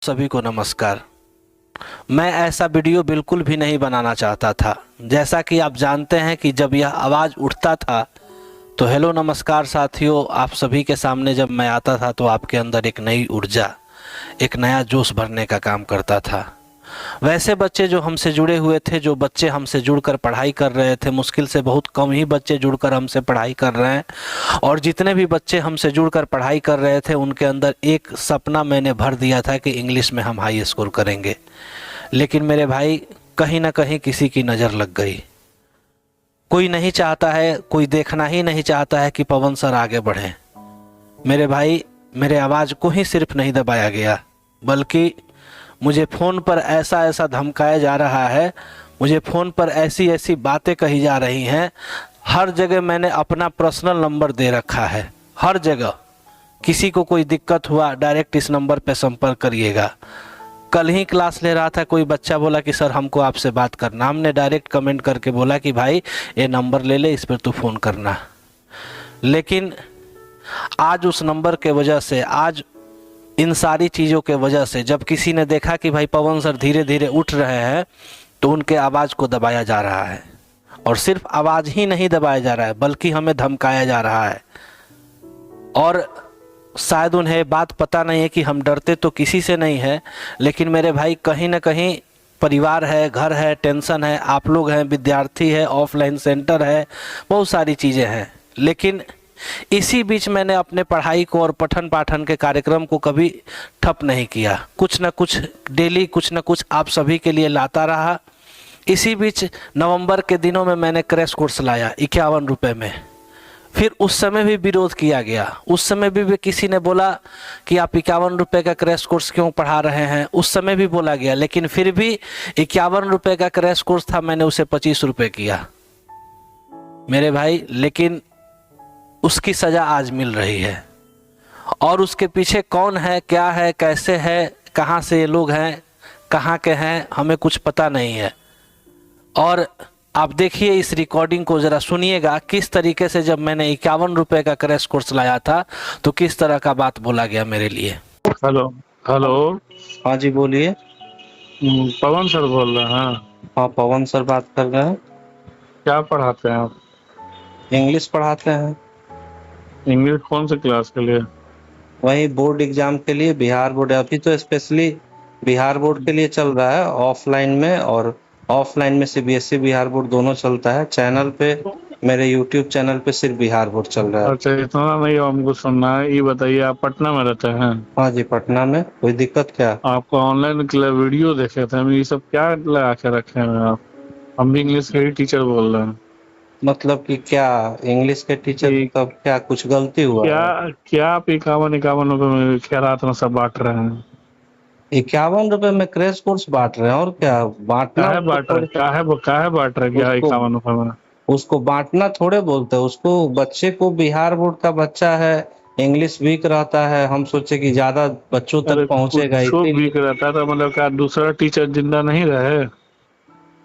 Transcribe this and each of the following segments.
सभी को नमस्कार। मैं ऐसा वीडियो बिल्कुल भी नहीं बनाना चाहता था। जैसा कि आप जानते हैं कि जब यह आवाज़ उठता था तो हेलो नमस्कार साथियों, आप सभी के सामने जब मैं आता था तो आपके अंदर एक नई ऊर्जा, एक नया जोश भरने का काम करता था। वैसे बच्चे जो हमसे जुड़े हुए थे, जो बच्चे हमसे जुड़कर पढ़ाई कर रहे थे, मुश्किल से बहुत कम ही बच्चे जुड़कर हमसे पढ़ाई कर रहे हैं, और जितने भी बच्चे हमसे जुड़कर पढ़ाई कर रहे थे उनके अंदर एक सपना मैंने भर दिया था कि इंग्लिश में हम हाई स्कोर करेंगे। लेकिन मेरे भाई, कहीं ना कहीं किसी की नज़र लग गई। कोई नहीं चाहता है, कोई देखना ही नहीं चाहता है कि पवन सर आगे बढ़ें। मेरे भाई, मेरे आवाज़ को ही सिर्फ नहीं दबाया गया, बल्कि मुझे फ़ोन पर ऐसा ऐसा धमकाया जा रहा है, मुझे फ़ोन पर ऐसी ऐसी बातें कही जा रही हैं। हर जगह मैंने अपना पर्सनल नंबर दे रखा है, हर जगह। किसी को कोई दिक्कत हुआ डायरेक्ट इस नंबर पर संपर्क करिएगा। कल ही क्लास ले रहा था, कोई बच्चा बोला कि सर हमको आपसे बात करना। हमने डायरेक्ट कमेंट करके बोला कि भाई ये नंबर ले ले, इस पर तू फ़ोन करना। लेकिन आज उस नंबर के वजह से, आज इन सारी चीज़ों के वजह से, जब किसी ने देखा कि भाई पवन सर धीरे धीरे उठ रहे हैं तो उनके आवाज़ को दबाया जा रहा है। और सिर्फ आवाज़ ही नहीं दबाया जा रहा है, बल्कि हमें धमकाया जा रहा है। और शायद उन्हें बात पता नहीं है कि हम डरते तो किसी से नहीं है, लेकिन मेरे भाई कहीं ना कहीं परिवार है, घर है, टेंशन है, आप लोग हैं, विद्यार्थी है, ऑफलाइन सेंटर है, बहुत सारी चीज़ें हैं। लेकिन इसी बीच मैंने अपने पढ़ाई को और पठन पाठन के कार्यक्रम को कभी ठप नहीं किया। कुछ न कुछ डेली, कुछ न कुछ आप सभी के लिए लाता रहा। इसी बीच नवंबर के दिनों में मैंने क्रैश कोर्स लाया 51 रुपये में। फिर उस समय भी विरोध किया गया, उस समय भी किसी ने बोला कि आप 51 रुपये का क्रैश कोर्स क्यों पढ़ा रहे हैं, उस समय भी बोला गया। लेकिन फिर भी 51 रुपये का क्रैश कोर्स था, मैंने उसे 25 रुपये किया मेरे भाई। लेकिन उसकी सज़ा आज मिल रही है, और उसके पीछे कौन है, क्या है, कैसे है, कहाँ से ये लोग हैं, कहाँ के हैं, हमें कुछ पता नहीं है। और आप देखिए, इस रिकॉर्डिंग को ज़रा सुनिएगा, किस तरीके से जब मैंने 51 रुपये का क्रैश कोर्स लाया था तो किस तरह का बात बोला गया मेरे लिए। Hello hello. हाँ जी, बोलिए। पवन सर बोल रहे हैं? हाँ, पवन सर बात कर रहे हैं। क्या पढ़ाते हैं आप? इंग्लिश पढ़ाते हैं। इंग्लिश कौन से क्लास के लिए? वही बोर्ड एग्जाम के लिए, बिहार बोर्ड। अभी तो स्पेशली बिहार बोर्ड के लिए चल रहा है, ऑफलाइन में, और ऑफलाइन में सीबीएसई बिहार बोर्ड दोनों चलता है। चैनल पे, मेरे यूट्यूब चैनल पे सिर्फ बिहार बोर्ड चल रहा है। अच्छा, इतना नहीं हमको सुनना है। ये बताइए, आप पटना में रहते हैं? हाँ जी, पटना में। कोई दिक्कत क्या? आपको ऑनलाइन वीडियो देखे थे हम, ये सब क्या लगा के रखे हैं आप? हम भी इंग्लिश के ही टीचर बोल रहे हैं। मतलब कि क्या इंग्लिश के टीचर, मतलब क्या कुछ गलती हुआ क्या है? क्या आप 51 रुपये में खैरात में सब बांट रहे हैं? 51 रुपए में क्रैश कोर्स बांट रहे हैं, और क्या बांटना? काहे बांट रहे, काहे बांट रहे क्या उसको 51 रुपये में? उसको बांटना थोड़े बोलते हैं उसको। बच्चे को, बिहार बोर्ड का बच्चा है, इंग्लिश वीक रहता है, हम सोचे कि ज्यादा बच्चों तक अरे पहुंचेगा, कुछ इसीलिए। वीक रहता था मतलब क्या दूसरा टीचर जिंदा नहीं रहे?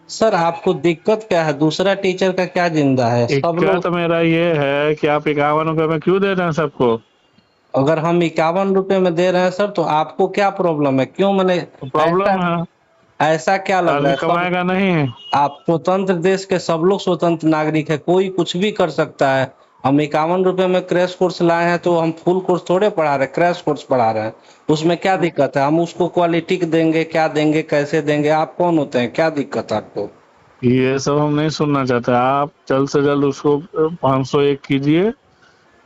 सर, आपको दिक्कत क्या है? दूसरा टीचर का क्या जिंदा है? सब दिक्कत लोग। मेरा ये है कि आप 51 रुपये में क्यों दे रहे हैं सबको? अगर हम 51 रुपए में दे रहे हैं सर, तो आपको क्या प्रॉब्लम है? क्यों? मैंने ऐसा प्रॉब्लम है, ऐसा क्या लग रहा आदमी है? सब कमाएगा नहीं। आप स्वतंत्र देश के, सब लोग स्वतंत्र नागरिक है, कोई कुछ भी कर सकता है। हम 51 रुपए में क्रैश कोर्स लाए हैं तो हम फुल कोर्स थोड़े पढ़ा रहे हैं, क्रैश कोर्स पढ़ा रहे हैं। उसमें क्या दिक्कत है? हम उसको क्वालिटी देंगे, क्या देंगे, कैसे देंगे? आप कौन होते हैं? क्या दिक्कत है आपको? ये सब हम नहीं सुनना चाहते। आप जल्द से जल्द उसको 501 कीजिए,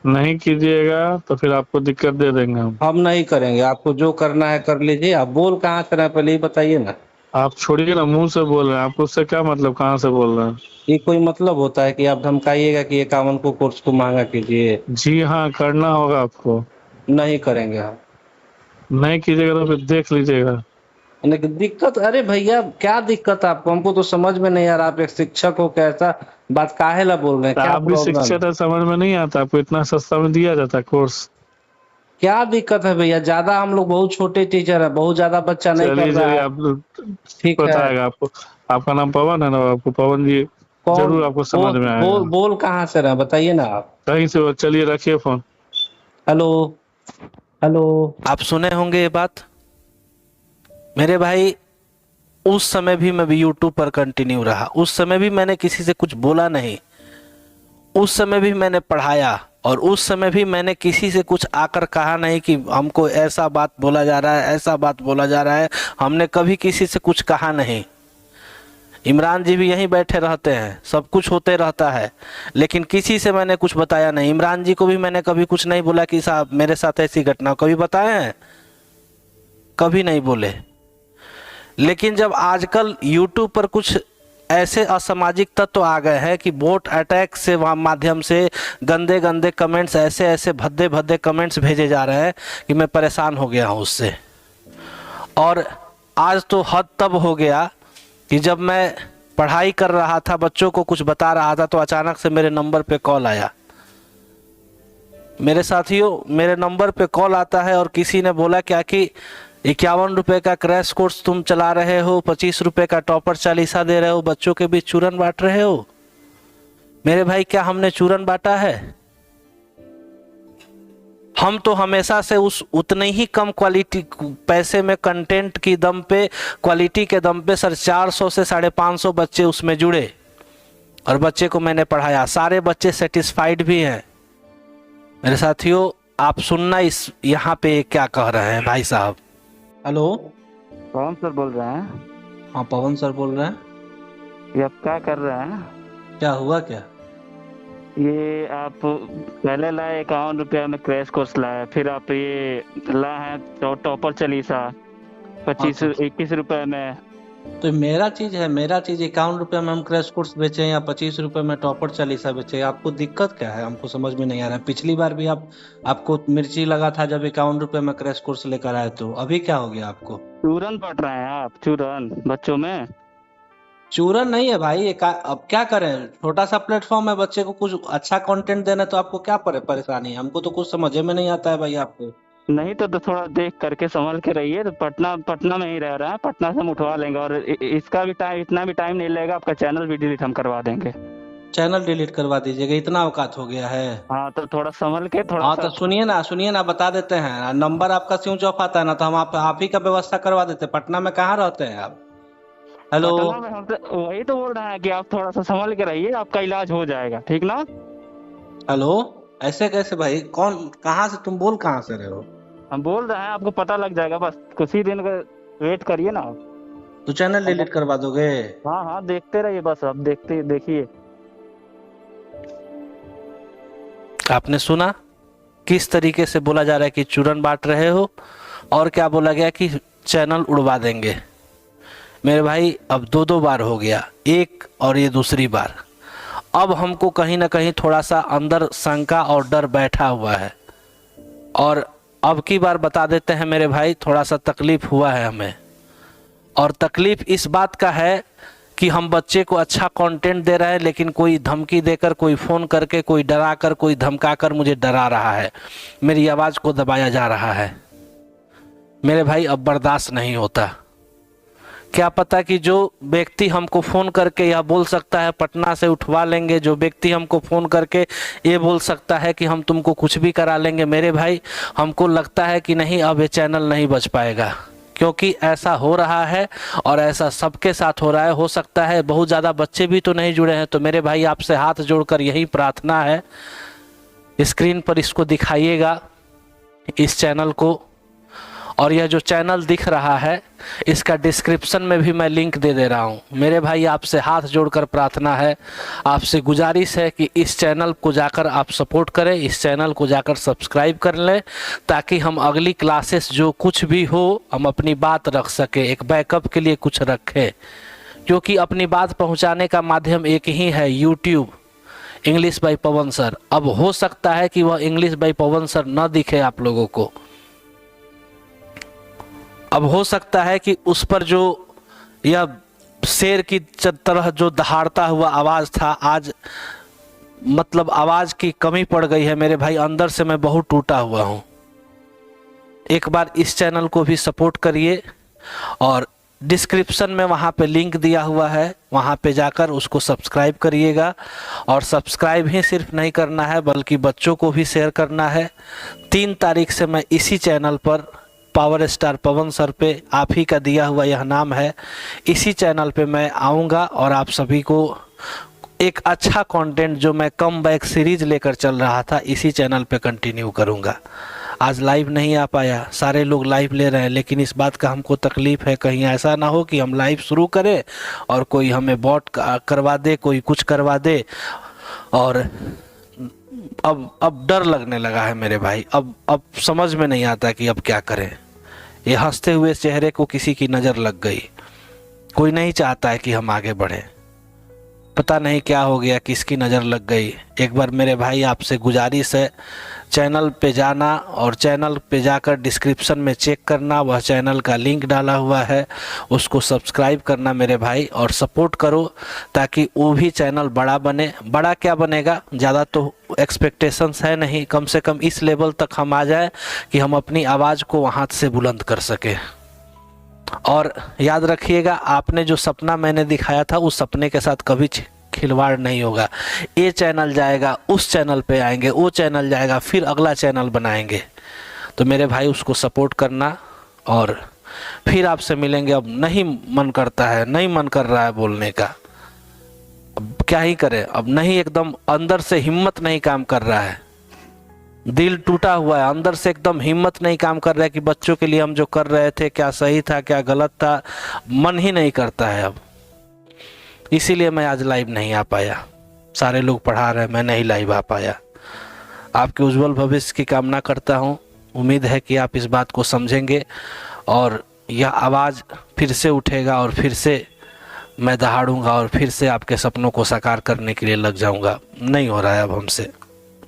नहीं कीजिएगा तो फिर आपको दिक्कत दे देंगे हम। हम नहीं करेंगे। आपको जो करना है कर लीजिए। आप बोल कहाँ से रहे हैं पहले ही बताइए ना। आप छोड़िए ना, मुंह से बोल रहे हैं, आपको उससे क्या मतलब, कहाँ से बोल रहे हैं? ये कोई मतलब होता है कि आप धमकाइएगा कि 51 को कोर्स को मांगा कीजिए? जी हाँ, करना होगा आपको। नहीं करेंगे हम। नहीं कीजिएगा तो फिर देख लीजिएगा। लेकिन दिक्कत, अरे भैया क्या दिक्कत है आपको? हमको तो समझ में नहीं आ रहा। आप एक शिक्षक हो, कैसा बात काहे ला बोल रहे हैं? क्या आप भी प्रॉब्लम है? शिक्षक है, समझ में नहीं आता आपको? इतना सस्ता में दिया जाता है कोर्स। क्या दिक्कत है भैया? ज्यादा हम लोग बहुत छोटे टीचर है, बहुत ज्यादा बच्चा नहीं कर चलिए रहा चलिए, है। आप ठीक है। बताएगा आपको। आपका नाम पवन है ना? आपको पवन जी कौन? जरूर आपको समझ बोल में बोल आएगा। बोल कहाँ से रहे बताइए ना आप। कहीं से चलिए, रखिए फोन। हेलो। हेलो। आप सुने होंगे ये बात। मेरे भाई उस समय भी मैं भी यूट्यूब पर कंटिन्यू रहा, उस समय भी मैंने किसी से कुछ बोला नहीं, उस समय भी मैंने पढ़ाया, और उस समय भी मैंने किसी से कुछ आकर कहा नहीं कि हमको ऐसा बात बोला जा रहा है, ऐसा बात बोला जा रहा है। हमने कभी किसी से कुछ कहा नहीं। इमरान जी भी यहीं बैठे रहते हैं, सब कुछ होते रहता है, लेकिन किसी से मैंने कुछ बताया नहीं। इमरान जी को भी मैंने कभी कुछ नहीं बोला कि साहब मेरे साथ ऐसी घटना, कभी बताए हैं? कभी नहीं बोले। लेकिन जब आजकल यूट्यूब पर कुछ ऐसे असामाजिक तत्व आ गए हैं कि वोट अटैक से माध्यम से गंदे गंदे कमेंट्स, ऐसे ऐसे भद्दे भद्दे कमेंट्स भेजे जा रहे हैं कि मैं परेशान हो गया हूँ उससे। और आज तो हद तब हो गया कि जब मैं पढ़ाई कर रहा था, बच्चों को कुछ बता रहा था, तो अचानक से मेरे नंबर पे कॉल आया। मेरे साथियों, मेरे नंबर पे कॉल आता है और किसी ने बोला क्या कि 51 रुपये का क्रैश कोर्स तुम चला रहे हो, 25 रुपये का टॉपर चालीसा दे रहे हो, बच्चों के बीच चूरन बांट रहे हो। मेरे भाई, क्या हमने चूरन बांटा है? हम तो हमेशा से उस उतने ही कम क्वालिटी पैसे में, कंटेंट की दम पे, क्वालिटी के दम पे सर 400 से 550 बच्चे उसमें जुड़े और बच्चे को मैंने पढ़ाया। सारे बच्चे सेटिस्फाइड भी हैं। मेरे साथियों, आप सुनना इस यहाँ पे क्या कह रहे हैं भाई साहब। हेलो, पवन सर बोल रहे हैं? हाँ पवन सर बोल रहे हैं। ये आप क्या कर रहे हैं? क्या हुआ क्या? ये आप पहले लाए 51 रुपया में क्रैश कोर्स लाए, फिर आप ये लाए हैं टॉपर चालीसा 21 रुपए में। तो मेरा चीज है, मेरा चीज 51 रुपये में हम क्रैश कोर्स बेचे या 25 रुपये में टॉपर चालीसा बेचे, आपको दिक्कत क्या है? हमको समझ में नहीं आ रहा है। पिछली बार भी आपको मिर्ची लगा था जब 51 रुपये में क्रैश कोर्स लेकर आए, तो अभी क्या हो गया आपको? चूरन पट रहे हैं आप, चूरन बच्चों में। चूरन नहीं है भाई, अब क्या करें, छोटा सा प्लेटफॉर्म है, बच्चे को कुछ अच्छा कंटेंट देना, तो आपको क्या परेशानी है? हमको तो कुछ समझ में नहीं आता है भाई आपको। नहीं तो थोड़ा देख करके संभल के रहिए। तो पटना में ही रह रहा है, पटना से हम उठवा लेंगे, और इसका भी टाइम, इतना भी टाइम नहीं लगेगा, आपका चैनल भी डिलीट हम करवा देंगे। चैनल डिलीट करवा दीजिएगा, इतना औकात हो गया है? हाँ तो थोड़ा संभल के, थोड़ा हाँ तो सुनिए ना, बता देते हैं। नंबर आपका स्विच ऑफ आता है ना, तो हम आप ही का व्यवस्था करवा देते। पटना में कहाँ रहते हैं आप? हेलो, पटना में हम तो वही तो बोल रहे हैं कि आप थोड़ा सा संभल के रहिए, आपका इलाज हो जाएगा, ठीक ना? हेलो, ऐसे कैसे भाई? कौन, कहाँ से तुम बोल कहाँ से रहे हो? हम बोल रहे हैं, आपको पता लग जाएगा, बस कुछ ही दिन का वेट करिए ना आप। तो चैनल डिलीट करवा दोगे? हाँ हाँ, देखते रहिए, बस आप देखिए। आपने सुना किस तरीके से बोला जा रहा है कि चूरन बांट रहे हो, और क्या बोला गया कि चैनल उड़वा देंगे। मेरे भाई, अब दो बार हो गया, एक और ये दूसरी बार। अब हमको कहीं ना कहीं थोड़ा सा अंदर शंका और डर बैठा हुआ है, और अब की बार बता देते हैं मेरे भाई, थोड़ा सा तकलीफ हुआ है हमें। और तकलीफ इस बात का है कि हम बच्चे को अच्छा कंटेंट दे रहे हैं, लेकिन कोई धमकी देकर, कोई फ़ोन करके, कोई डरा कर, कोई धमका कर मुझे डरा रहा है, मेरी आवाज़ को दबाया जा रहा है। मेरे भाई, अब बर्दाश्त नहीं होता। क्या पता कि जो व्यक्ति हमको फ़ोन करके यह बोल सकता है पटना से उठवा लेंगे, जो व्यक्ति हमको फ़ोन करके ये बोल सकता है कि हम तुमको कुछ भी करा लेंगे, मेरे भाई हमको लगता है कि नहीं, अब ये चैनल नहीं बच पाएगा। क्योंकि ऐसा हो रहा है, और ऐसा सबके साथ हो रहा है। हो सकता है बहुत ज़्यादा बच्चे भी तो नहीं जुड़े हैं। तो मेरे भाई, आपसे हाथ जोड़कर यही प्रार्थना है, स्क्रीन पर इसको दिखाइएगा, इस चैनल को। और यह जो चैनल दिख रहा है, इसका डिस्क्रिप्शन में भी मैं लिंक दे रहा हूँ। मेरे भाई, आपसे हाथ जोड़कर प्रार्थना है, आपसे गुजारिश है कि इस चैनल को जाकर आप सपोर्ट करें, इस चैनल को जाकर सब्सक्राइब कर लें, ताकि हम अगली क्लासेस जो कुछ भी हो, हम अपनी बात रख सकें, एक बैकअप के लिए कुछ रखें। क्योंकि अपनी बात पहुँचाने का माध्यम एक ही है, YouTube, English by Pawan sir. अब हो सकता है कि वह इंग्लिश बाय पवन सर न दिखे आप लोगों को, अब हो सकता है कि उस पर जो यह शेर की तरह जो दहाड़ता हुआ आवाज़ था, आज मतलब आवाज़ की कमी पड़ गई है। मेरे भाई, अंदर से मैं बहुत टूटा हुआ हूँ। एक बार इस चैनल को भी सपोर्ट करिए, और डिस्क्रिप्शन में वहाँ पे लिंक दिया हुआ है, वहाँ पे जाकर उसको सब्सक्राइब करिएगा। और सब्सक्राइब ही सिर्फ नहीं करना है, बल्कि बच्चों को भी शेयर करना है। 3 तारीख से मैं इसी चैनल पर पावर स्टार पवन सर पे आप ही का दिया हुआ यह नाम है। इसी चैनल पे मैं आऊँगा और आप सभी को एक अच्छा कंटेंट जो मैं कम बैक सीरीज लेकर चल रहा था इसी चैनल पे कंटिन्यू करूँगा। आज लाइव नहीं आ पाया, सारे लोग लाइव ले रहे हैं, लेकिन इस बात का हमको तकलीफ़ है कहीं ऐसा ना हो कि हम लाइव शुरू करें और कोई हमें बॉट करवा दे, कोई कुछ करवा दे। और अब डर लगने लगा है मेरे भाई, अब समझ में नहीं आता कि अब क्या करें। ये हंसते हुए चेहरे को किसी की नज़र लग गई, कोई नहीं चाहता है कि हम आगे बढ़ें। पता नहीं क्या हो गया, किसकी नज़र लग गई। एक बार मेरे भाई आपसे गुजारिश है, चैनल पे जाना और चैनल पे जाकर डिस्क्रिप्शन में चेक करना, वह चैनल का लिंक डाला हुआ है, उसको सब्सक्राइब करना मेरे भाई और सपोर्ट करो ताकि वो भी चैनल बड़ा बने। बड़ा क्या बनेगा, ज़्यादा तो एक्सपेक्टेशंस है नहीं, कम से कम इस लेवल तक हम आ जाए कि हम अपनी आवाज़ को वहाँ से बुलंद कर सकें। और याद रखिएगा, आपने जो सपना मैंने दिखाया था उस सपने के साथ कभी खिलवाड़ नहीं होगा। ये चैनल जाएगा, उस चैनल पे आएंगे, वो चैनल जाएगा, फिर अगला चैनल बनाएंगे। तो मेरे भाई उसको सपोर्ट करना और फिर आपसे मिलेंगे। अब नहीं मन करता है, नहीं मन कर रहा है बोलने का, अब क्या ही करें, अब नहीं, एकदम अंदर से हिम्मत नहीं काम कर रहा है, दिल टूटा हुआ है, अंदर से एकदम हिम्मत नहीं काम कर रहा है कि बच्चों के लिए हम जो कर रहे थे क्या सही था क्या गलत था, मन ही नहीं करता है अब। इसीलिए मैं आज लाइव नहीं आ पाया। सारे लोग पढ़ा रहे, मैं नहीं लाइव आ पाया। आपके उज्जवल भविष्य की कामना करता हूँ। उम्मीद है कि आप इस बात को समझेंगे और यह आवाज़ फिर से उठेगा और फिर से मैं दहाड़ूंगा और फिर से आपके सपनों को साकार करने के लिए लग जाऊंगा। नहीं हो रहा है अब हमसे,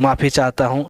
माफ़ी चाहता हूँ।